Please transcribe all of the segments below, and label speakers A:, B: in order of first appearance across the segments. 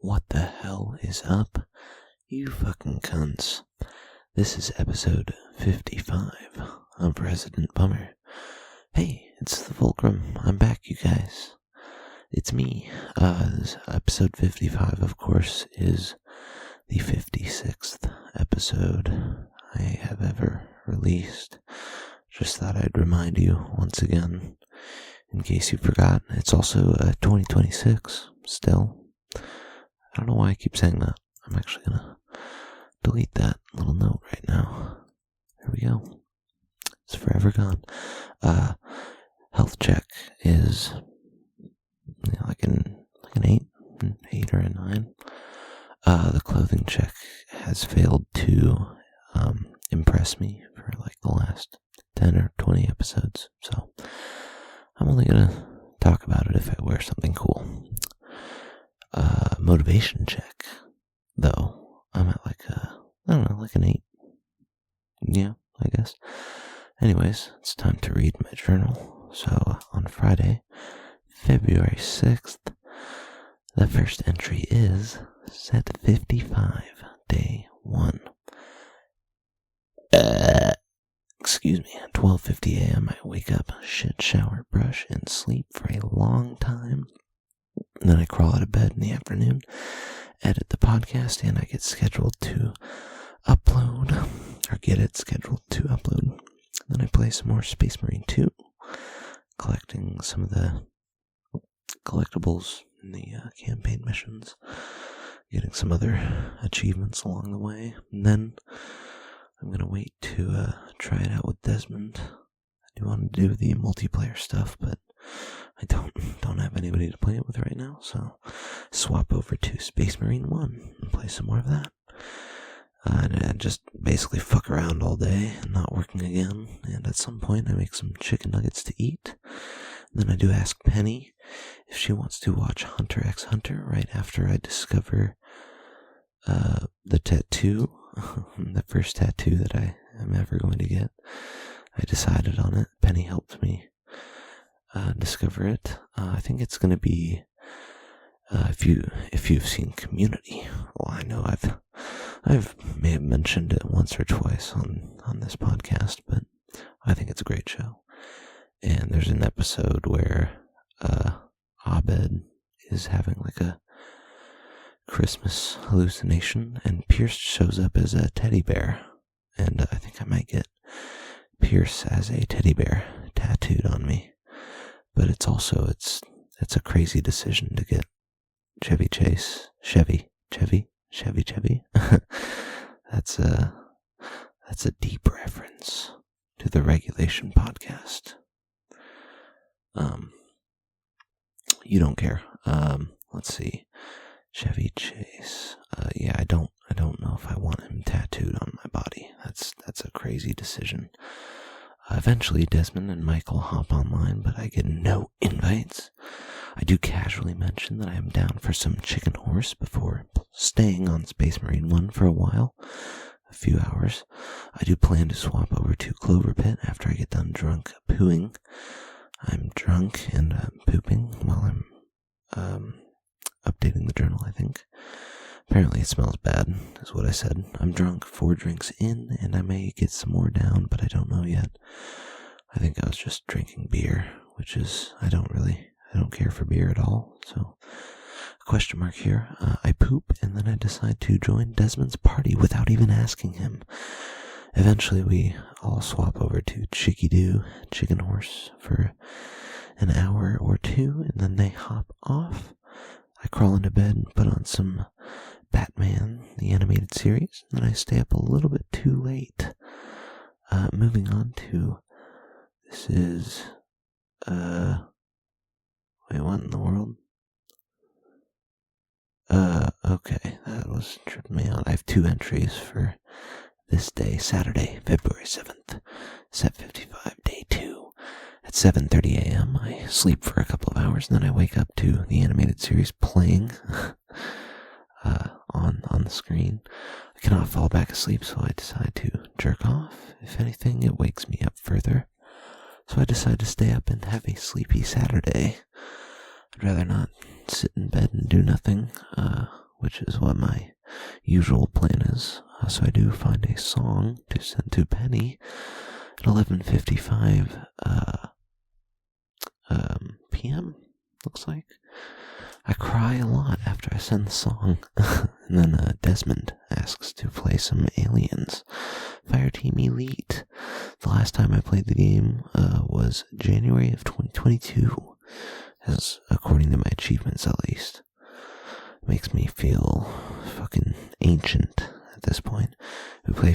A: What the hell is up, you fucking cunts? This is episode 55 of Resident Bummer. Hey, it's the Fulcrum. I'm back, you guys. It's me. This episode 55, of course, is the 56th episode I have ever released. Just thought I'd remind you once again, in case you forgot. It's also 2026 still. I don't know why I keep saying that. I'm actually gonna delete that little note right now. There we go. It's forever gone. Health check is like an 8 or a 9. The clothing check has failed to impress me for like the last 10 or 20 episodes, so I'm only gonna talk about it if I wear something cool. Motivation check, though, I'm at like an 8. Yeah, I guess. Anyways, it's time to read my journal. So, on Friday, February 6th, the first entry is set 55, day 1. Excuse me, at 12:50 a.m. I wake up, shit, shower, brush, and sleep for a long time. And then I crawl out of bed in the afternoon, edit the podcast, and I get scheduled to upload. Then I play some more Space Marine 2, collecting some of the collectibles in the campaign missions, getting some other achievements along the way, and then I'm going to wait to try it out with Desmond. I do want to do the multiplayer stuff, but I don't have anybody to play it with right now, so swap over to Space Marine 1 and play some more of that. And just basically fuck around all day and not working again, and at some point I make some chicken nuggets to eat. And then I do ask Penny if she wants to watch Hunter x Hunter right after I discover the tattoo, the first tattoo that I am ever going to get. I decided on it. Penny helped me discover it. I think it's going to be if you've seen Community. Well, I know I've may have mentioned it once or twice on this podcast, but I think it's a great show. And there's an episode where Abed is having like a Christmas hallucination, and Pierce shows up as a teddy bear, and I think I might get Pierce as a teddy bear tattooed on me. But it's a crazy decision to get Chevy. That's a deep reference to the Regulation podcast. You don't care. Let's see. Chevy Chase. Yeah, I don't know if I want him tattooed on my body. That's a crazy decision. Eventually, Desmond and Michael hop online, but I get no invites. I do casually mention that I am down for some chicken horse before staying on Space Marine 1 for a while, a few hours. I do plan to swap over to Clover Pit after I get done drunk pooing. I'm drunk and pooping while I'm updating the journal, I think. Apparently it smells bad, is what I said. I'm drunk, 4 drinks in, and I may get some more down, but I don't know yet. I think I was just drinking beer, which is, I don't care for beer at all, so, question mark here. I poop, and then I decide to join Desmond's party without even asking him. Eventually we all swap over to Chicken Horse, for an hour or 2, and then they hop off. I crawl into bed and put on some Batman, the animated series, and then I stay up a little bit too late. Moving on to, this is, wait, what in the world? Okay, that was tripping me out. I have 2 entries for this day, Saturday, February 7th, set 55, day 2. At 7:30 a.m., I sleep for a couple of hours, and then I wake up to the animated series playing on the screen. I cannot fall back asleep, so I decide to jerk off. If anything, it wakes me up further. So I decide to stay up and have a sleepy Saturday. I'd rather not sit in bed and do nothing, which is what my usual plan is. So I do find a song to send to Penny at 11:55 p.m. Looks like. I cry a lot after I send the song. And then Desmond asks to play some Aliens. Fireteam Elite. The last time I played the game was January of 2022, as according to my achievements at least. It makes me feel fucking ancient at this point. We play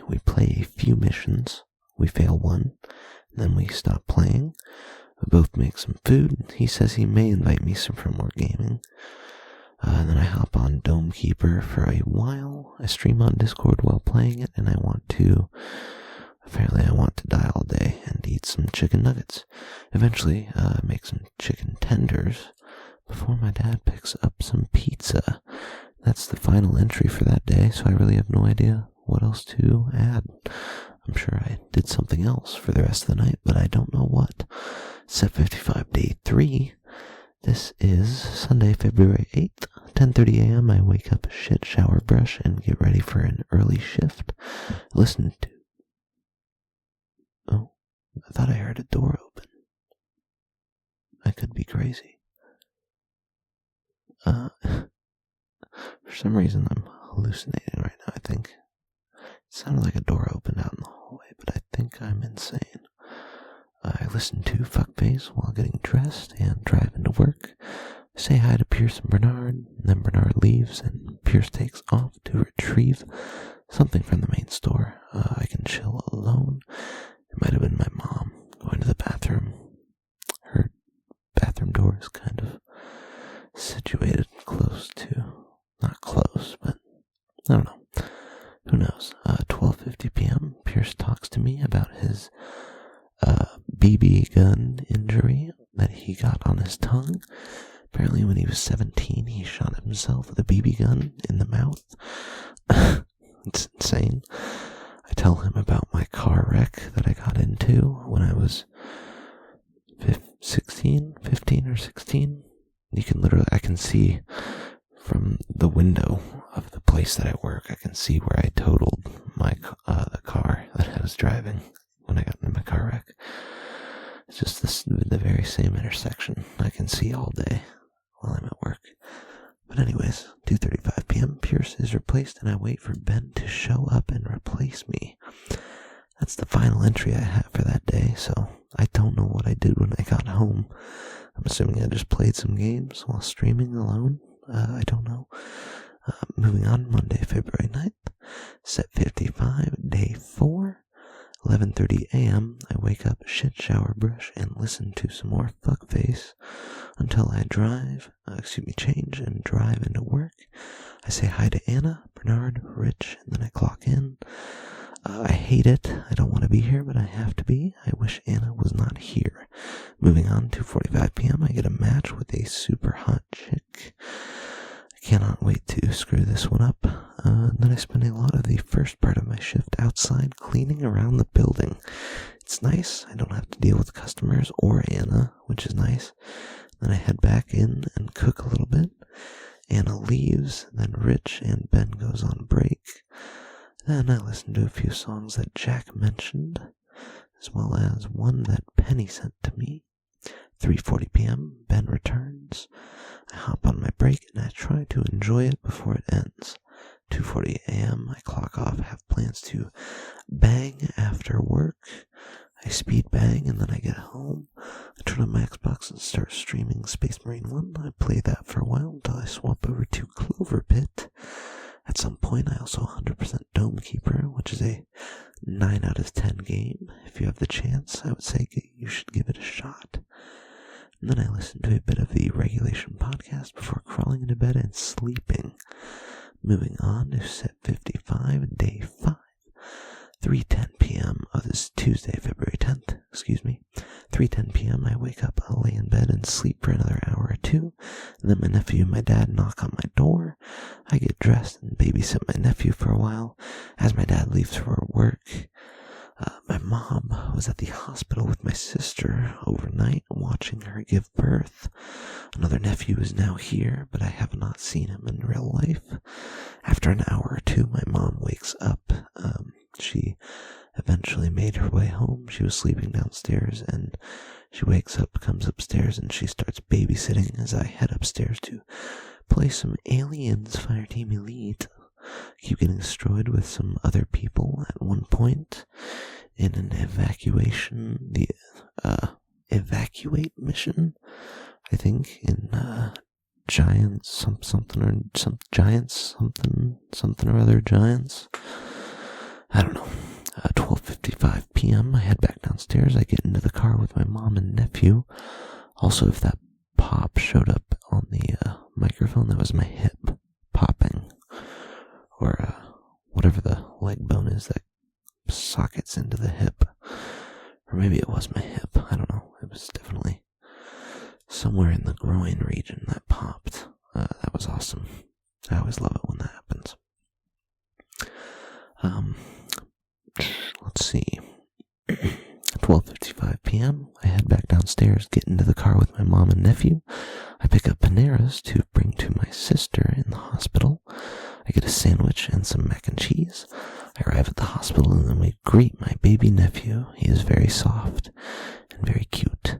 A: we play a few missions. We fail one, and then we stop playing. We both make some food. He says he may invite me for more gaming. And then I hop on Dome Keeper for a while. I stream on Discord while playing it, and I want to die all day and eat some chicken nuggets. Eventually, make some chicken tenders before my dad picks up some pizza. That's the final entry for that day, so I really have no idea what else to add. I'm sure I did something else for the rest of the night, but I don't know what. Set 55 day 3. This is Sunday, February 8th, 10:30 a.m. I wake up, shit, shower, brush, and get ready for an early shift. Listen to... Oh, I thought I heard a door open. I could be crazy. For some reason, I'm hallucinating right now, I think. It sounded like a door opened out in the hallway, but I think I'm insane. I listen to Fuckface while getting dressed and drive into work. I say hi to Pierce and Bernard, and then Bernard leaves and Pierce takes off to retrieve something from the main store. I can chill alone. It might have been my mom going to the bathroom. Her bathroom door is kind of situated close to... Not close, but I don't know. Who knows? 12:50 p.m. Pierce talks to me about his BB gun injury that he got on his tongue. Apparently when he was 17, he shot himself with a BB gun in the mouth. It's insane. I tell him about my car wreck that I got into when I was 15 or 16. I can see from the window of the place that I work, I can see where I totaled the car that I was driving when I got into my car wreck. It's just the very same intersection I can see all day while I'm at work. But anyways, 2:35 p.m. Pierce is replaced, and I wait for Ben to show up and replace me. That's the final entry I have for that day, so I don't know what I did when I got home. I'm assuming I just played some games while streaming alone. I don't know. Moving on, Monday, February 9th, set 55, day 4, 11:30 a.m. I wake up, shit, shower, brush, and listen to some more Fuckface until I change and drive into work. I say hi to Anna, Bernard, Rich, and then I clock in. I hate it. I don't want to be here, but I have to be. I wish Anna was not here. Moving on, 2:45 p.m. I get a match with a super hot chick. I cannot wait to screw this one up. Then I spend a lot of the first part of my shift outside cleaning around the building. It's nice. I don't have to deal with customers or Anna, which is nice. Then I head back in and cook a little bit. Anna leaves. Then Rich and Ben goes on break. Then I listen to a few songs that Jack mentioned, as well as one that Penny sent to me. 3:40 p.m. Ben returns. I hop on my break and I try to enjoy it before it ends. 2:40 a.m. I clock off, have plans to bang after work. I speed bang and then I get home. I turn on my Xbox and start streaming Space Marine 1. I play that for a while until I swap over to Clover Pit. At some point, I also 100% Dome Keeper, which is a 9 out of 10 game. If you have the chance, I would say you should give it a shot. And then I listen to a bit of the Regulation podcast before crawling into bed and sleeping. Moving on to set 55, day 5. 3:10 p.m. Oh, this is Tuesday, February 10th. 3:10 p.m. I wake up, I'll lay in bed and sleep for another hour or two. And then my nephew and my dad knock on my door. I get dressed and babysit my nephew for a while. As my dad leaves for work, My mom was at the hospital with my sister overnight, watching her give birth. Another nephew is now here, but I have not seen him in real life. After an hour or two, my mom wakes up. She eventually made her way home. She was sleeping downstairs, and she wakes up, comes upstairs, and she starts babysitting as I head upstairs to play some Aliens Fireteam Elite. Keep getting destroyed with some other people at one point in an evacuate mission, I think, in Giants something or other Giants. I don't know. 12:55 p.m. I head back downstairs. I get into the car with my mom and nephew. Also, if that pop showed up on the microphone, that was my hip popping, or whatever the leg bone is that sockets into the hip. Or maybe it was my hip. I don't know. It was definitely somewhere in the groin region that popped. That was awesome. I always love it when that happens. Let's see. 12:55 p.m. I head back downstairs, get into the car with my mom and nephew. I pick up Paneras to bring to my sister in the hospital. I get a sandwich and some mac and cheese. I arrive at the hospital, and then we greet my baby nephew. He is very soft and very cute.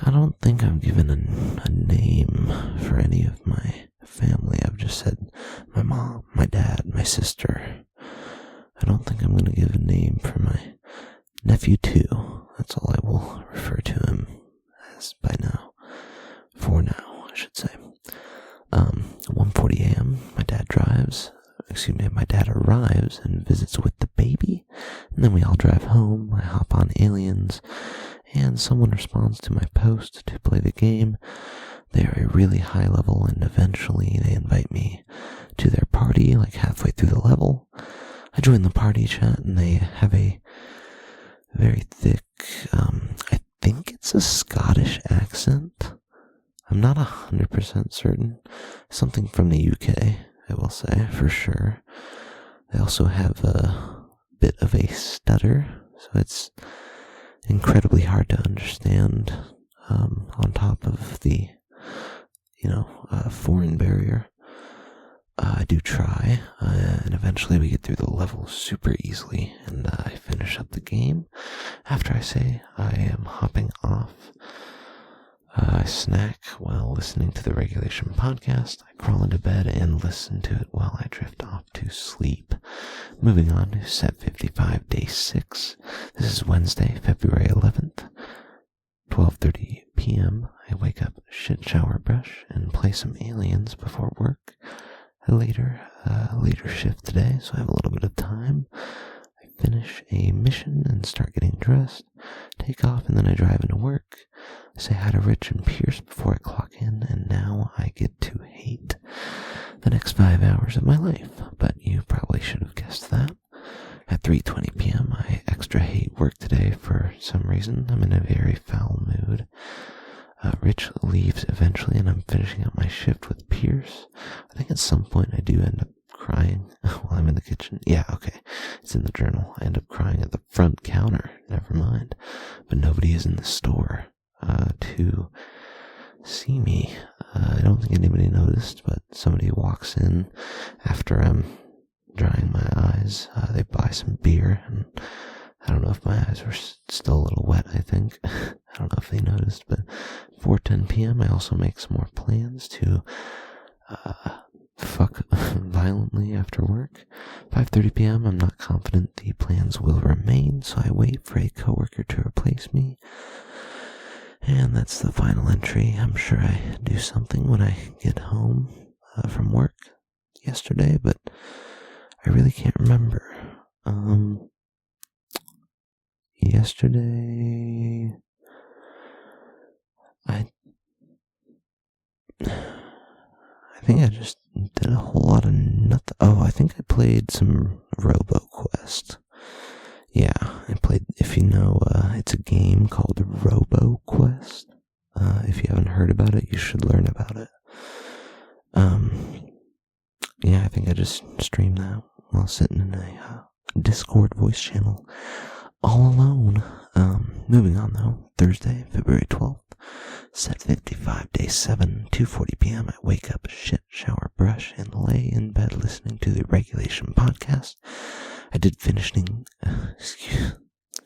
A: I don't think I've given a name for any of my family. I've just said my mom, my dad, my sister. I don't think I'm going to give a name for my nephew too. That's all I will refer to him as by now. For now, I should say. 1:40 a.m. My dad arrives and visits with the baby, and then we all drive home. I hop on Aliens, and someone responds to my post to play the game. They are a really high level, and eventually they invite me to their party, like halfway through the level. I join the party chat, and they have a very thick, I think it's a Scottish accent. I'm not 100% certain. Something from the UK, I will say, for sure. They also have a bit of a stutter, so it's incredibly hard to understand, on top of the, foreign barrier. I do try, and eventually we get through the level super easily, and I finish up the game. After I say I am hopping off, I snack while listening to the Regulation podcast. I crawl into bed and listen to it while I drift off to sleep. Moving on to Set 55, Day 6. This is Wednesday, February 11th, 12:30 p.m. I wake up, shit, shower, brush, and play some Aliens before work. A later shift today, so I have a little bit of time. I finish a mission and start getting dressed, take off, and then I drive into work. I say hi to Rich and Pierce before I clock in, and now I get to hate the next 5 hours of my life. But you probably should have guessed that. At 3:20 p.m., I extra hate work today for some reason. I'm in a very foul mood. Rich leaves eventually, and I'm finishing up my shift with Pierce. I think at some point I do end up crying while I'm in the kitchen. Yeah, okay. It's in the journal. I end up crying at the front counter. Never mind. But nobody is in the store to see me. I don't think anybody noticed, but somebody walks in after I'm drying my eyes. They buy some beer, and I don't know if my eyes were still a little wet, I think. I don't know if they noticed, but 4:10 p.m. I also make some more plans to fuck violently after work. 5:30 p.m. I'm not confident the plans will remain, so I wait for a coworker to replace me. And that's the final entry. I'm sure I do something when I get home from work yesterday, but I really can't remember. Yesterday, I think I just did a whole lot of nothing. Oh, I think I played some RoboQuest. Yeah, I played, if you know, it's a game called RoboQuest. If you haven't heard about it, you should learn about it. Yeah, think I just streamed that while sitting in a Discord voice channel all alone. Moving on though, Thursday, February 12th, set 55, day 7, 2:40 p.m. I wake up, shit, shower, brush, and lay in bed listening to the Regulation podcast. I did finishing,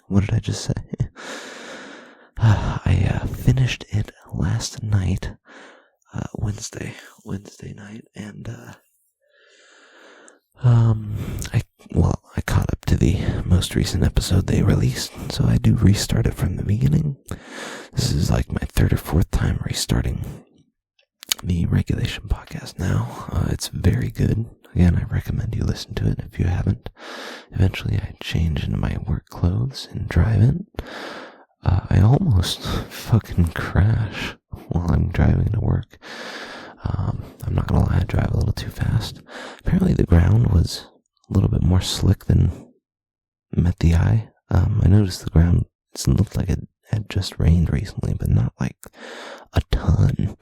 A: what did I just say? I finished it last night, Wednesday night, and I caught up to the most recent episode they released, so I do restart it from the beginning. This is like my third or fourth time restarting the Regulation podcast now. It's very good. Again, I recommend you listen to it if you haven't. Eventually, I change into my work clothes and drive it. I almost fucking crash while I'm driving to work. I'm not gonna lie, I drive a little too fast. Apparently the ground was a little bit more slick than met the eye. I noticed the ground, it looked like it had just rained recently, but not like a ton.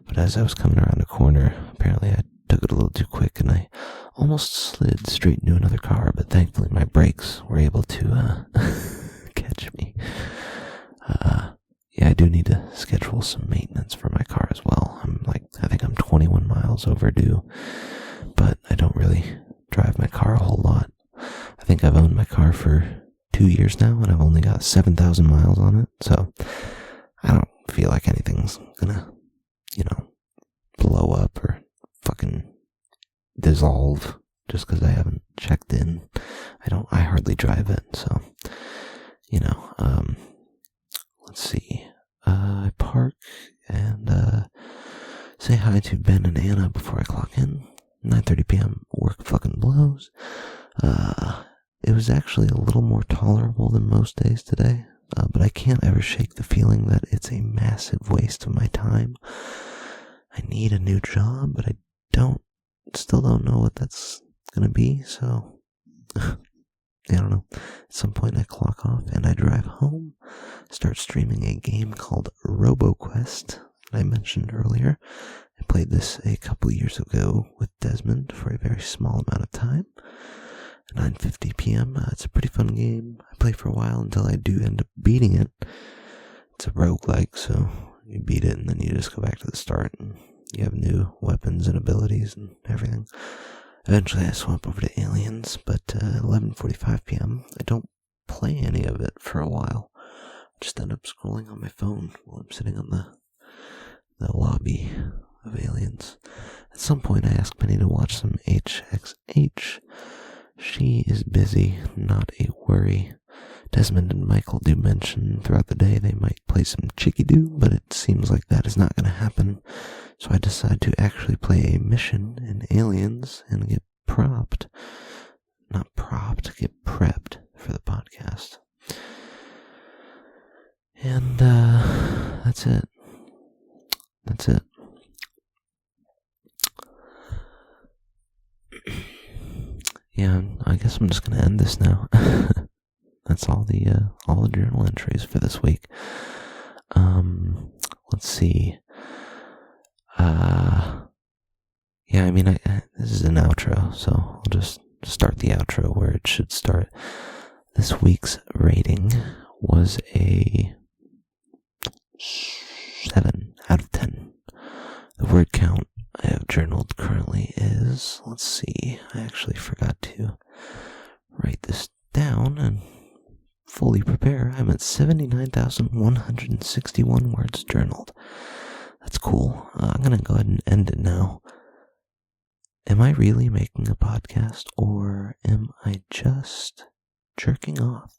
A: But as I was coming around a corner, apparently I took it a little too quick and I almost slid straight into another car, but thankfully my brakes were able to catch me. Yeah, I do need to schedule some maintenance for my car as well. I think I'm 21 miles overdue, but I don't really drive my car a whole lot. I think I've owned my car for 2 years now, and I've only got 7,000 miles on it, so I don't feel like anything's gonna, blow up or fucking dissolve just because I haven't checked in. I hardly drive it, so, let's see. I park and say hi to Ben and Anna before I clock in. 9:30 p.m. Work fucking blows. It was actually a little more tolerable than most days today, but I can't ever shake the feeling that it's a massive waste of my time. I need a new job, but I still don't know what that's gonna be, so I don't know. At some point I clock off and I drive home, start streaming a game called RoboQuest that I mentioned earlier. I played this a couple years ago with Desmond for a very small amount of time. 9:50 p.m. It's a pretty fun game. I play for a while until I do end up beating it. It's a roguelike, so you beat it and then you just go back to the start and you have new weapons and abilities and everything. Eventually I swap over to Aliens, but 11:45 p.m. I don't play any of it for a while. I just end up scrolling on my phone while I'm sitting on the lobby of Aliens. At some point I ask Penny to watch some HXH. She is busy, not a worry. Desmond and Michael do mention throughout the day they might play some Chicky-Doo, but it seems like that is not going to happen. So I decide to actually play a mission in Aliens and get prepped for the podcast. And that's it. Yeah, I guess I'm just gonna end this now. That's all the journal entries for this week. Let's see. This is an outro, so I'll just start the outro where it should start. This week's rating was a 7 out of 10. The word count I have journaled currently is, let's see, I actually forgot to write this down and fully prepare. I'm at 79,161 words journaled. That's cool. I'm going to go ahead and end it now. Am I really making a podcast, or am I just jerking off?